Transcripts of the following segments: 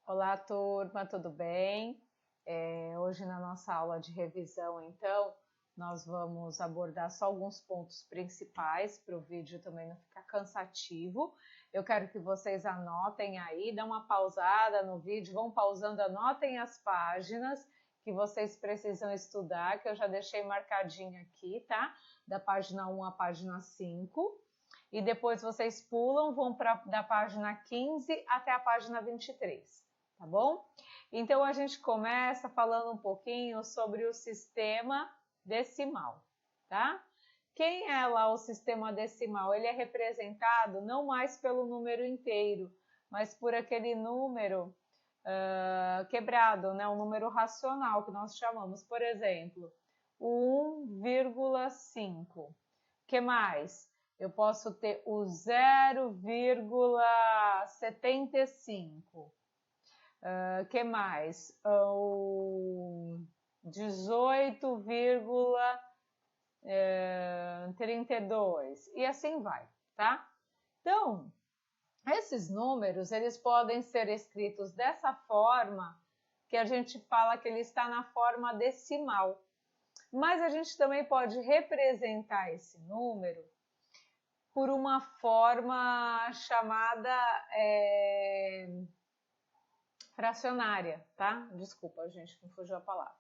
Olá, turma, tudo bem? Hoje na nossa aula de revisão, então, nós vamos abordar só alguns pontos principais para o vídeo também não ficar cansativo. Eu quero que vocês anotem aí, dão uma pausada no vídeo, vão pausando, anotem as páginas que vocês precisam estudar, que eu já deixei marcadinho aqui, tá? Da página 1 à página 5. E depois vocês pulam, vão da página 15 até a página 23. Tá bom? Então, a gente começa falando um pouquinho sobre o sistema decimal, tá? Quem é lá o sistema decimal? Ele é representado não mais pelo número inteiro, mas por aquele número quebrado, né? Um número racional que nós chamamos, por exemplo, o 1,5. Que mais? Eu posso ter o 0,75. Que mais? O 18,32 e assim vai, tá? Então, esses números, eles podem ser escritos dessa forma que a gente fala que ele está na forma decimal. Mas a gente também pode representar esse número por uma forma chamada fracionária, tá? Desculpa, gente, me fugiu a palavra.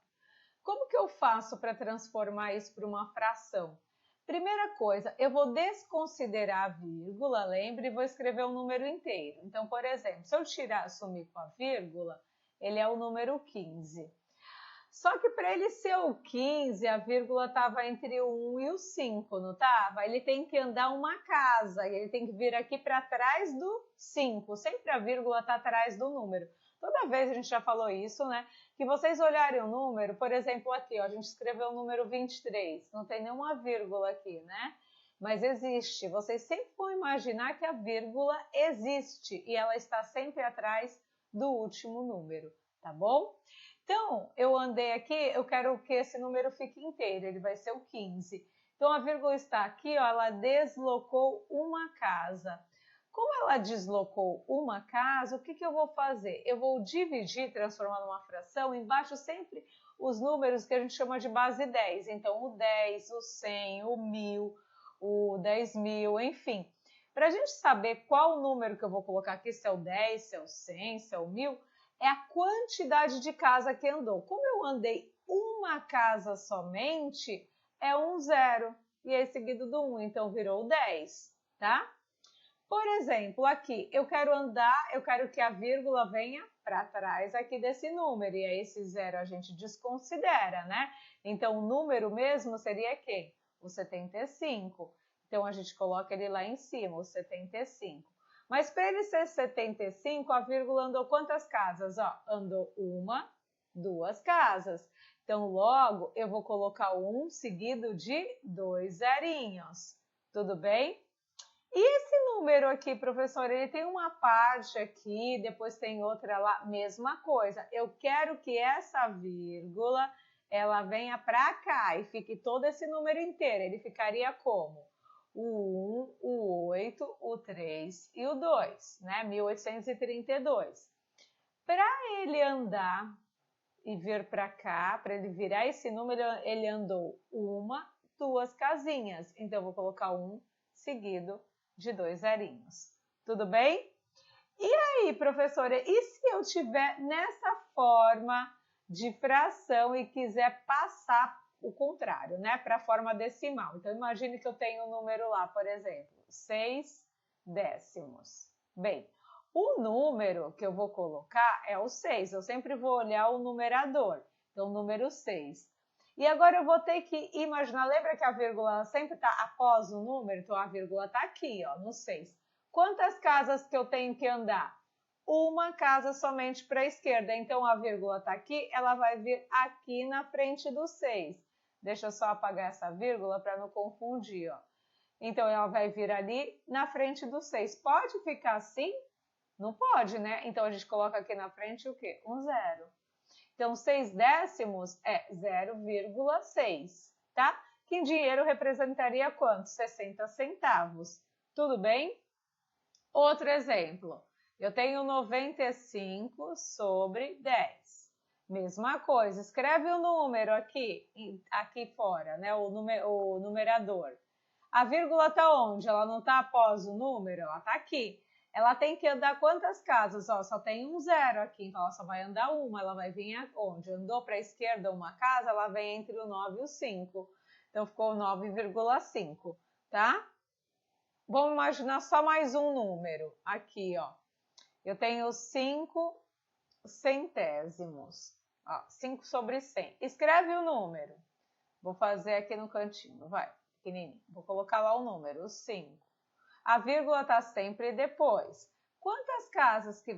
Como que eu faço para transformar isso para uma fração? Primeira coisa, eu vou desconsiderar a vírgula, lembre, e vou escrever o número inteiro. Então, por exemplo, se eu sumir com a vírgula, ele é o número 15. Só que para ele ser o 15, a vírgula estava entre o 1 e o 5, não estava? Ele tem que andar uma casa, ele tem que vir aqui para trás do 5. Sempre a vírgula está atrás do número. Toda vez a gente já falou isso, né? Que vocês olharem o número, por exemplo, aqui, ó, a gente escreveu o número 23, não tem nenhuma vírgula aqui, né? Mas existe. Vocês sempre vão imaginar que a vírgula existe e ela está sempre atrás do último número, tá bom? Então, eu andei aqui, eu quero que esse número fique inteiro, ele vai ser o 15. Então, a vírgula está aqui, ó, ela deslocou uma casa. Como ela deslocou uma casa, o que eu vou fazer? Eu vou dividir, transformar numa fração, embaixo sempre os números que a gente chama de base 10. Então, o 10, o 100, o 1000, o 10.000, enfim. Para a gente saber qual número que eu vou colocar aqui, se é o 10, se é o 100, se é o 1000, é a quantidade de casa que andou. Como eu andei uma casa somente, é um 0. E aí seguido do 1, então virou 10, tá? Por exemplo, aqui, eu quero que a vírgula venha para trás aqui desse número. E aí esse 0 a gente desconsidera, né? Então, o número mesmo seria quem? O 75. Então, a gente coloca ele lá em cima, o 75. Mas para ele ser 75, a vírgula andou quantas casas? Ó, andou uma, duas casas. Então, logo, eu vou colocar o 1 seguido de 2 zerinhos. Tudo bem? E esse número aqui, professor, ele tem uma parte aqui, depois tem outra lá, mesma coisa. Eu quero que essa vírgula, ela venha para cá e fique todo esse número inteiro. Ele ficaria como? O 1, o 8, o 3 e o 2, né? 1832. Para ele andar e vir para cá, para ele virar esse número, ele andou uma, duas casinhas. Então, eu vou colocar 1 seguido de 2 zerinhos. Tudo bem? E aí, professora, e se eu tiver nessa forma de fração e quiser passar o contrário, né, para a forma decimal? Então, imagine que eu tenho um número lá, por exemplo, 6 décimos. Bem, o número que eu vou colocar é o 6. Eu sempre vou olhar o numerador. Então, número 6. E agora eu vou ter que imaginar, lembra que a vírgula sempre está após o número? Então, a vírgula está aqui, ó, no 6. Quantas casas que eu tenho que andar? Uma casa somente para a esquerda. Então, a vírgula está aqui, ela vai vir aqui na frente do 6. Deixa eu só apagar essa vírgula para não confundir, ó. Então, ela vai vir ali na frente do 6. Pode ficar assim? Não pode, né? Então, a gente coloca aqui na frente o quê? Um 0. Então, 6 décimos é 0,6, tá? Que em dinheiro representaria quanto? 60 centavos. Tudo bem? Outro exemplo. Eu tenho 95 sobre 10. Mesma coisa, escreve o número aqui fora, né? O numerador. A vírgula está onde? Ela não está após o número, ela está aqui. Ela tem que andar quantas casas? Ó, só tem um zero aqui, então ela só vai andar uma. Ela vai vir onde? Andou para a esquerda uma casa, ela vem entre o 9 e o 5. Então ficou 9,5, tá? Vamos imaginar só mais um número. Aqui, ó. Eu tenho 5 centésimos. Ó, 5 sobre 100. Escreve o número. Vou fazer aqui no cantinho, vai, pequenininho. Vou colocar lá o número, o 5. A vírgula está sempre depois. Quantas casas que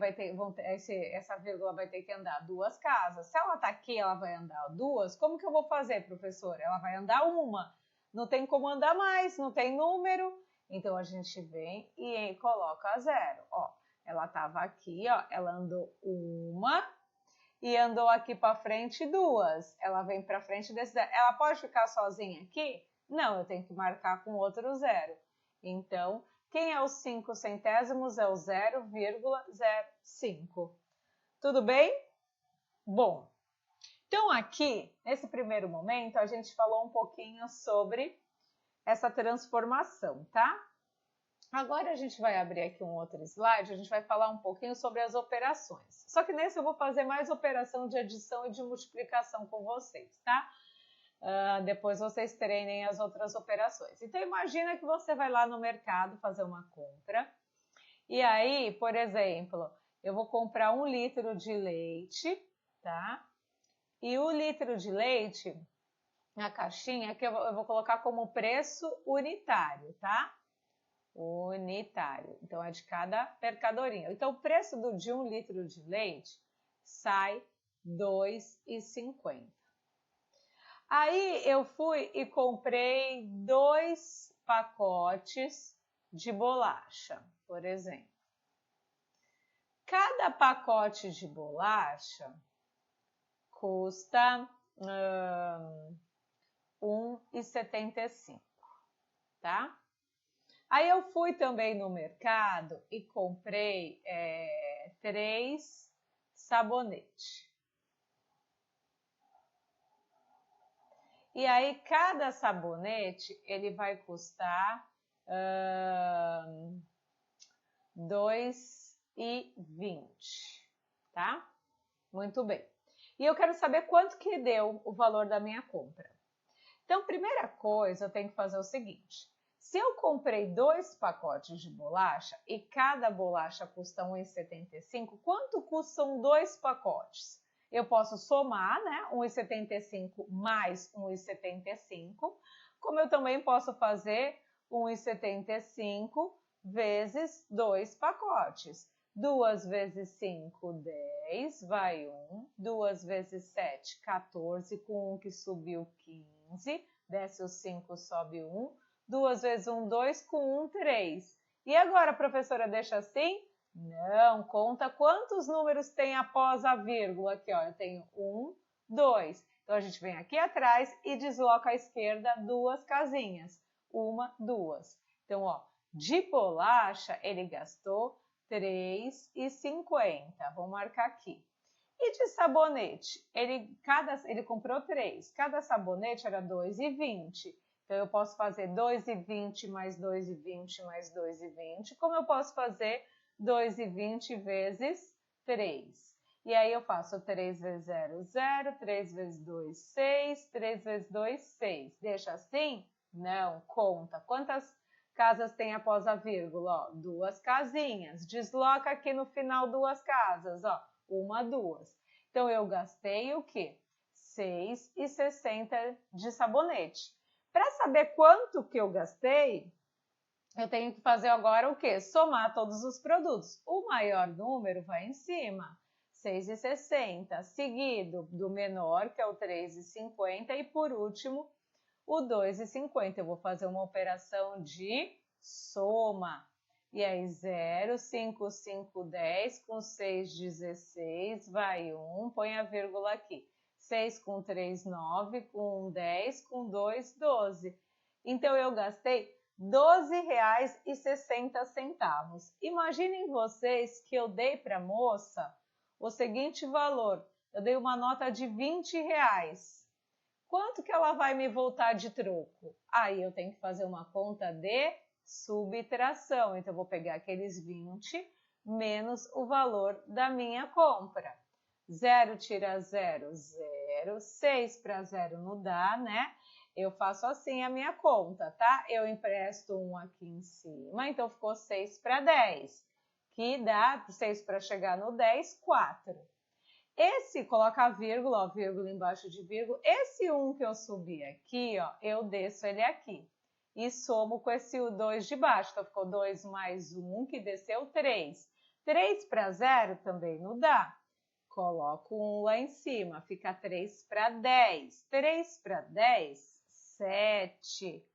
essa vírgula vai ter que andar? 2 casas. Se ela está aqui, ela vai andar 2. Como que eu vou fazer, professora? Ela vai andar 1. Não tem como andar mais, não tem número. Então, a gente vem e coloca 0. Ó, ela estava aqui, ó, ela andou 1 e andou aqui para frente 2. Ela vem para frente desse 0. Ela pode ficar sozinha aqui? Não, eu tenho que marcar com outro 0. Então, quem é os 5 centésimos? É o 0,05. Tudo bem? Bom, então aqui, nesse primeiro momento, a gente falou um pouquinho sobre essa transformação, tá? Agora a gente vai abrir aqui um outro slide, a gente vai falar um pouquinho sobre as operações. Só que nesse eu vou fazer mais operação de adição e de multiplicação com vocês, tá? Depois vocês treinem as outras operações. Então, imagina que você vai lá no mercado fazer uma compra. E aí, por exemplo, eu vou comprar 1 litro de leite, tá? E o litro de leite, na caixinha, aqui eu vou colocar como preço unitário, tá? Unitário. Então, é de cada mercadoria. Então, o preço de 1 litro de leite sai R$ 2,50. Aí eu fui e comprei 2 pacotes de bolacha, por exemplo. Cada pacote de bolacha custa R$ 1,75, tá? Aí eu fui também no mercado e comprei 3 sabonetes. E aí, cada sabonete, ele vai custar R$ 2,20, tá? Muito bem. E eu quero saber quanto que deu o valor da minha compra. Então, primeira coisa, eu tenho que fazer o seguinte. Se eu comprei 2 pacotes de bolacha e cada bolacha custa R$ 1,75, quanto custam 2 pacotes? Eu posso somar, né, 1,75 mais 1,75, como eu também posso fazer 1,75 vezes 2 pacotes. 2 vezes 5, 10, vai 1. 2 vezes 7, 14, com 1 que subiu, 15. Desce o 5, sobe 1. 2 vezes 1, 2, com 1, 3. E agora, professora, deixa assim? Não, conta quantos números tem após a vírgula. Aqui, ó, eu tenho 1, 2. Então, a gente vem aqui atrás e desloca à esquerda 2 casinhas. 1, 2. Então, ó, de bolacha, ele gastou R$ 3,50. Vou marcar aqui. E de sabonete? Ele comprou 3. Cada sabonete era R$ 2,20. Então, eu posso fazer 2,20 mais 2,20 mais 2,20. Como eu posso fazer 2,20 vezes 3? E aí, eu faço 3 vezes 0, 0. 3 vezes 2, 6. 3 vezes 2, 6. Deixa assim? Não, conta. Quantas casas tem após a vírgula? Ó, 2 casinhas. Desloca aqui no final 2 casas. Ó, 1, 2. Então, eu gastei o quê? R$ 6,60 de sabonete. Para saber quanto que eu gastei, eu tenho que fazer agora o quê? Somar todos os produtos. O maior número vai em cima, 6,60, seguido do menor, que é o 3,50, e por último, o 2,50. Eu vou fazer uma operação de soma. E aí, 0, 5, 5, 10, com 6, 16, vai 1, põe a vírgula aqui. 6 com 3, 9, com 1, 10, com 2, 12. Então, eu gastei R$12,60. Imaginem vocês que eu dei para a moça o seguinte valor, eu dei uma nota de R$20. Quanto que ela vai me voltar de troco? Aí eu tenho que fazer uma conta de subtração. Então, eu vou pegar aqueles 20 menos o valor da minha compra. 0 tira 0, 0. 6 para 0 não dá, né? Eu faço assim a minha conta, tá? Eu empresto 1 aqui em cima, então ficou 6 para 10. Que dá 6 para chegar no 10, 4. Esse, coloca a vírgula, ó, vírgula embaixo de vírgula. Esse 1 que eu subi aqui, ó, eu desço ele aqui. E somo com esse 2 de baixo. Então, ficou 2 mais 1, que desceu 3. 3 para 0 também não dá. Coloco 1 lá em cima, fica 3 para 10. 3 para 10, 7.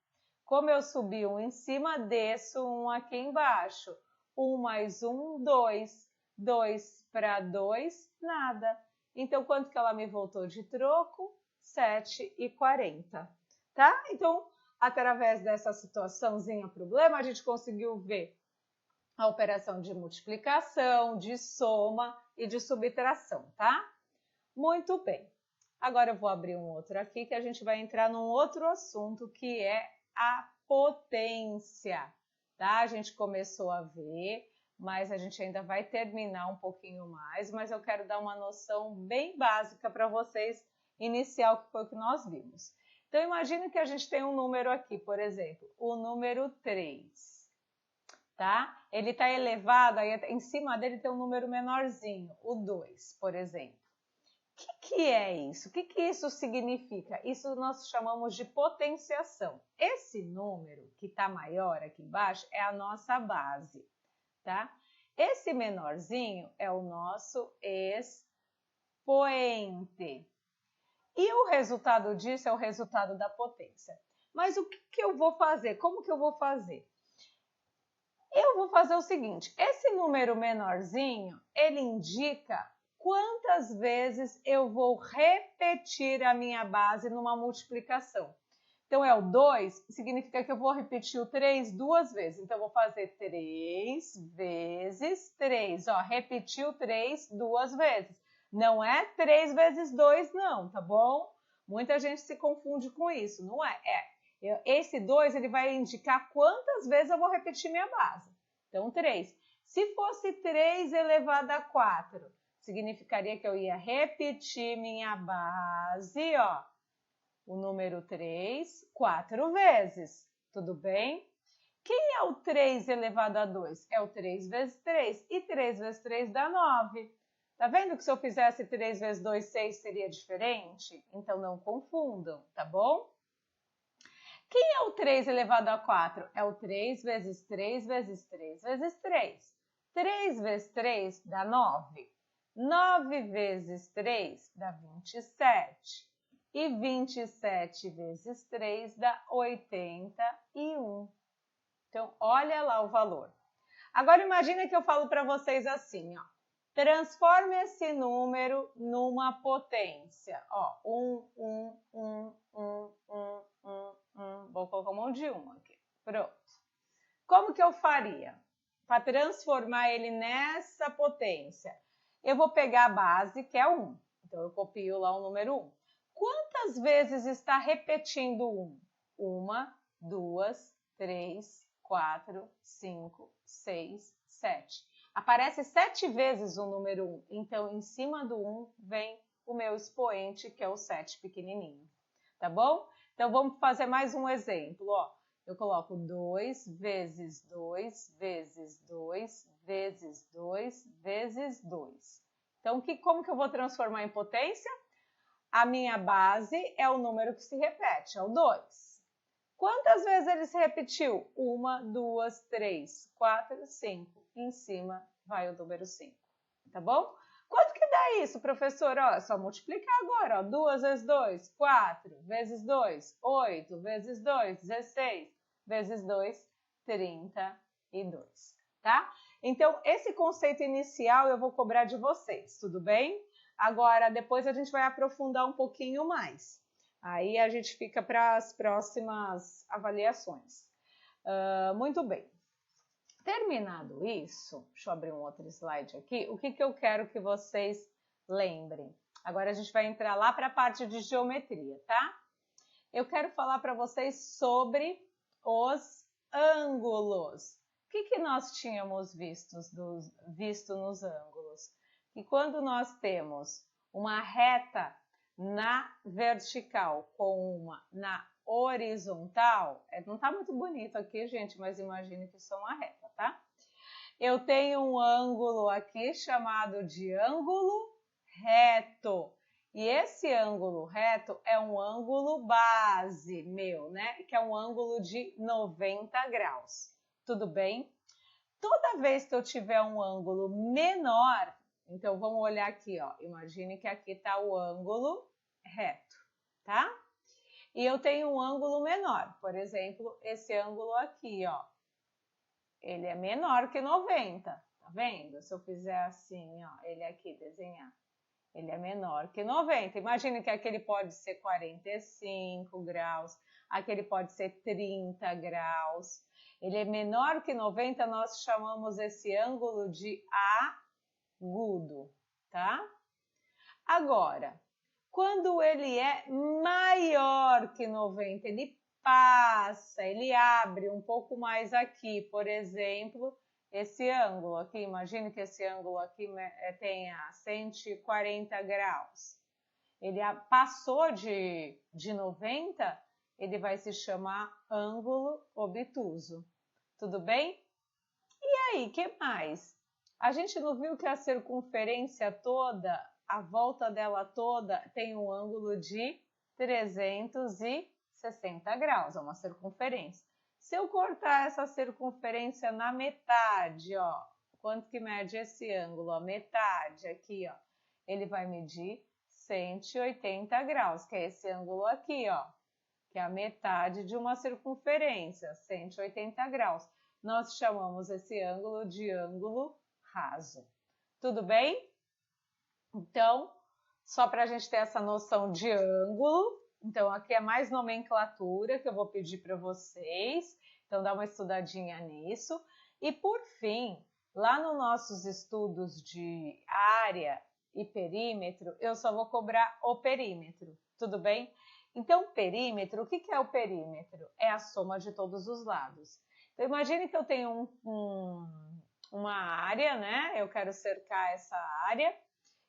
Como eu subi 1 em cima, desço 1 aqui embaixo. 1 mais 1, 2. 2 para 2, nada. Então, quanto que ela me voltou de troco? R$7,40, tá? Então, através dessa situaçãozinha problema, a gente conseguiu ver a operação de multiplicação, de soma e de subtração, tá? Muito bem. Agora eu vou abrir um outro aqui que a gente vai entrar num outro assunto que é a potência, tá? A gente começou a ver, mas a gente ainda vai terminar um pouquinho mais, mas eu quero dar uma noção bem básica para vocês inicial, que foi o que nós vimos. Então, imagine que a gente tem um número aqui, por exemplo, o número 3, tá? Ele está elevado, aí em cima dele tem um número menorzinho, o 2, por exemplo. O que é isso? O que isso significa? Isso nós chamamos de potenciação. Esse número que está maior aqui embaixo é a nossa base, tá? Esse menorzinho é o nosso expoente. E o resultado disso é o resultado da potência. Mas o que eu vou fazer? Como que eu vou fazer? Eu vou fazer o seguinte, esse número menorzinho, ele indica quantas vezes eu vou repetir a minha base numa multiplicação. Então, é o 2, significa que eu vou repetir o 3 duas vezes. Então, eu vou fazer 3 vezes 3. Ó, repetir o 3 duas vezes. Não é 3 vezes 2, não, tá bom? Muita gente se confunde com isso, não é? Esse 2, ele vai indicar quantas vezes eu vou repetir minha base. Então, 3. Se fosse 3 elevado a 4, significaria que eu ia repetir minha base, ó, o número 3, 4 vezes. Tudo bem? Quem é o 3 elevado a 2? É o 3 vezes 3. E 3 vezes 3 dá 9. Tá vendo que se eu fizesse 3 vezes 2, 6 seria diferente? Então, não confundam, tá bom? Quem é o 3 elevado a 4? É o 3 vezes 3 vezes 3 vezes 3. 3 vezes 3 dá 9. 9 vezes 3 dá 27. E 27 vezes 3 dá 81. Então, olha lá o valor. Agora, imagina que eu falo para vocês assim, ó. Transforme esse número numa potência. Ó, 1. Vou colocar um monte de 1 aqui. Pronto. Como que eu faria para transformar ele nessa potência? Eu vou pegar a base, que é 1. Então, eu copio lá o número 1. Quantas vezes está repetindo 1? 1, 2, 3, 4, 5, 6, 7. Aparece 7 vezes o número 1. Então, em cima do 1 vem o meu expoente, que é o 7 pequenininho. Tá bom? Então, vamos fazer mais um exemplo. Ó, eu coloco 2 vezes 2 vezes 2 vezes 2 vezes 2. Então, como que eu vou transformar em potência? A minha base é o número que se repete, é o 2. Quantas vezes ele se repetiu? 1, 2, 3, 4, 5. Em cima vai o número 5, tá bom? Quanto que dá isso, professor? Ó, é só multiplicar agora. Ó. 2 vezes 2, 4. Vezes 2, 8. Vezes 2, 16. Vezes 2, 32. Tá? Então, esse conceito inicial eu vou cobrar de vocês, tudo bem? Agora, depois a gente vai aprofundar um pouquinho mais. Aí a gente fica para as próximas avaliações. Muito bem. Terminado isso, deixa eu abrir um outro slide aqui. O que eu quero que vocês lembrem? Agora a gente vai entrar lá para a parte de geometria, tá? Eu quero falar para vocês sobre os ângulos. O que nós tínhamos visto nos ângulos? Que quando nós temos uma reta na vertical com uma na horizontal, não tá muito bonito aqui, gente, mas imagine que isso é uma reta, tá? Eu tenho um ângulo aqui chamado de ângulo reto. E esse ângulo reto é um ângulo base meu, né? Que é um ângulo de 90 graus. Tudo bem? Toda vez que eu tiver um ângulo menor, então vamos olhar aqui, ó. Imagine que aqui está o ângulo reto, tá? E eu tenho um ângulo menor, por exemplo, esse ângulo aqui, ó. Ele é menor que 90, tá vendo? Se eu fizer assim, ó, ele aqui desenhar. Ele é menor que 90. Imagine que aquele pode ser 45 graus, aquele pode ser 30 graus. Ele é menor que 90, nós chamamos esse ângulo de agudo, tá? Agora, quando ele é maior que 90, ele passa, ele abre um pouco mais aqui, por exemplo, esse ângulo aqui, imagine que esse ângulo aqui tenha 140 graus. Ele passou de 90, ele vai se chamar ângulo obtuso. Tudo bem? E aí, que mais? A gente não viu que a circunferência toda, a volta dela toda, tem um ângulo de 360 graus, é uma circunferência. Se eu cortar essa circunferência na metade, ó, quanto que mede esse ângulo? A metade aqui, ó, ele vai medir 180 graus, que é esse ângulo aqui, ó, que é a metade de uma circunferência, 180 graus. Nós chamamos esse ângulo de ângulo raso. Tudo bem? Então, só para a gente ter essa noção de ângulo, então aqui é mais nomenclatura que eu vou pedir para vocês, então dá uma estudadinha nisso. E por fim, lá nos nossos estudos de área e perímetro, eu só vou cobrar o perímetro, tudo bem? Então, perímetro, o que é o perímetro? É a soma de todos os lados. Então, imagine que eu tenho uma área, né? Eu quero cercar essa área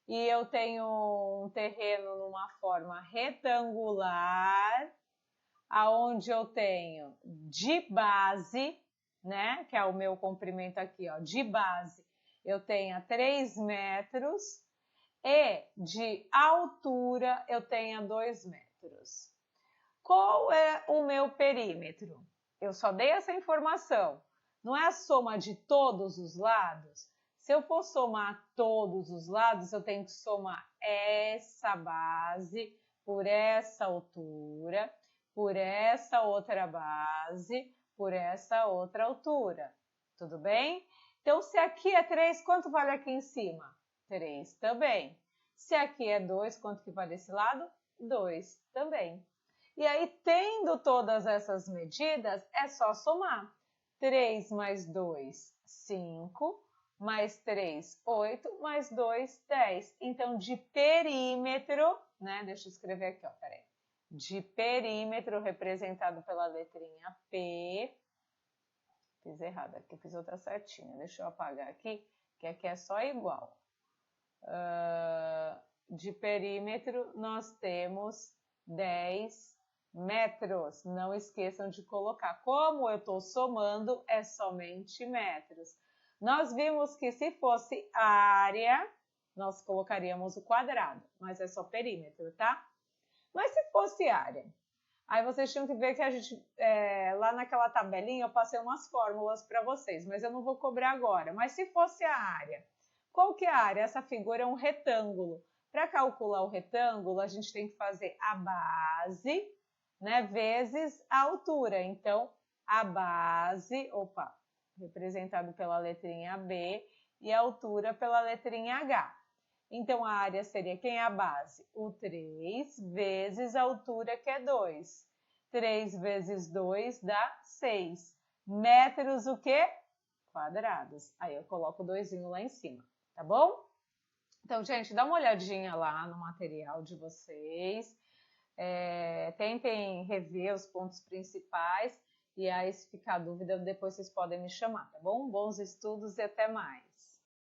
e eu tenho um terreno numa forma retangular, aonde eu tenho de base, né? Que é o meu comprimento aqui, ó, de base, eu tenho 3 metros e de altura eu tenho 2 metros. Qual é o meu perímetro? Eu só dei essa informação. Não é a soma de todos os lados? Se eu for somar todos os lados, eu tenho que somar essa base por essa altura, por essa outra base, por essa outra altura. Tudo bem? Então, se aqui é 3, quanto vale aqui em cima? 3 também. Se aqui é 2, quanto que vale esse lado? 2 também. E aí, tendo todas essas medidas, é só somar. 3 mais 2, 5, mais 3, 8, mais 2, 10. Então, de perímetro, né? Deixa eu escrever aqui, ó, peraí. De perímetro, representado pela letrinha P. Fiz errado aqui, fiz outra certinha. Deixa eu apagar aqui, que aqui é só igual. De perímetro, nós temos 10 metros. Não esqueçam de colocar. Como eu estou somando, é somente metros. Nós vimos que se fosse área, nós colocaríamos o quadrado, mas é só perímetro, tá? Mas se fosse área, aí vocês tinham que ver que a gente, lá naquela tabelinha, eu passei umas fórmulas para vocês, mas eu não vou cobrar agora. Mas se fosse a área, qual que é a área? Essa figura é um retângulo. Para calcular o retângulo, a gente tem que fazer a base, né, vezes a altura. Então, a base, representado pela letrinha B, e a altura pela letrinha H. Então, a área seria, quem é a base? O 3 vezes a altura, que é 2. 3 vezes 2 dá 6. metros o quê? Quadrados. Aí eu coloco o 2 lá em cima, tá bom? Então, gente, dá uma olhadinha lá no material de vocês. Tentem rever os pontos principais. E aí, se ficar dúvida, depois vocês podem me chamar, tá bom? Bons estudos e até mais!